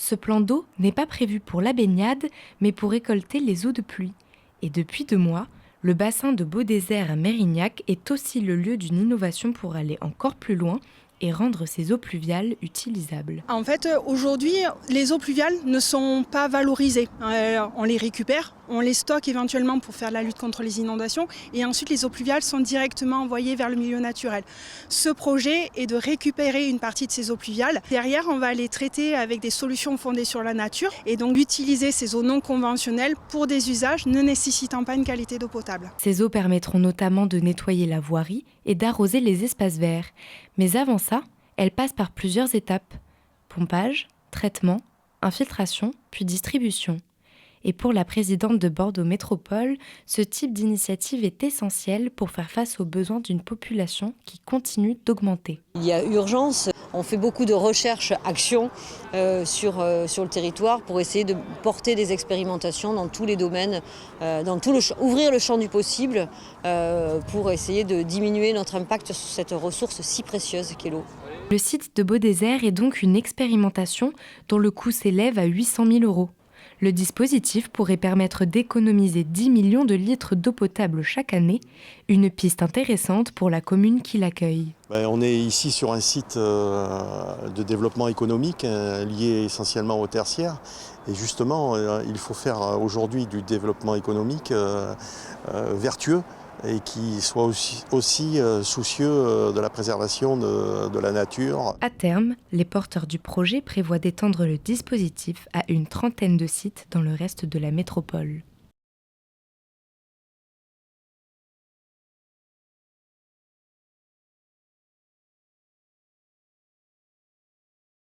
Ce plan d'eau n'est pas prévu pour la baignade, mais pour récolter les eaux de pluie. Et depuis 2 mois, le bassin de Beaudésert à Mérignac est aussi le lieu d'une innovation pour aller encore plus loin et rendre ces eaux pluviales utilisables. En fait, aujourd'hui, les eaux pluviales ne sont pas valorisées. On les récupère, on les stocke éventuellement pour faire la lutte contre les inondations et ensuite les eaux pluviales sont directement envoyées vers le milieu naturel. Ce projet est de récupérer une partie de ces eaux pluviales. Derrière, on va les traiter avec des solutions fondées sur la nature et donc utiliser ces eaux non conventionnelles pour des usages ne nécessitant pas une qualité d'eau potable. Ces eaux permettront notamment de nettoyer la voirie et d'arroser les espaces verts. Mais avant ça, elles passent par plusieurs étapes. Pompage, traitement, infiltration, puis distribution. Et pour la présidente de Bordeaux Métropole, ce type d'initiative est essentiel pour faire face aux besoins d'une population qui continue d'augmenter. Il y a urgence. On fait beaucoup de recherche-action sur le territoire pour essayer de porter des expérimentations dans tous les domaines, ouvrir le champ du possible pour essayer de diminuer notre impact sur cette ressource si précieuse qu'est l'eau. Le site de Beaudésert est donc une expérimentation dont le coût s'élève à 800 000 €. Le dispositif pourrait permettre d'économiser 10 millions de litres d'eau potable chaque année, une piste intéressante pour la commune qui l'accueille. On est ici sur un site de développement économique lié essentiellement au tertiaire. Et justement, il faut faire aujourd'hui du développement économique vertueux et qui soit aussi soucieux de la préservation de la nature. À terme, les porteurs du projet prévoient d'étendre le dispositif à une 30aine de sites dans le reste de la métropole.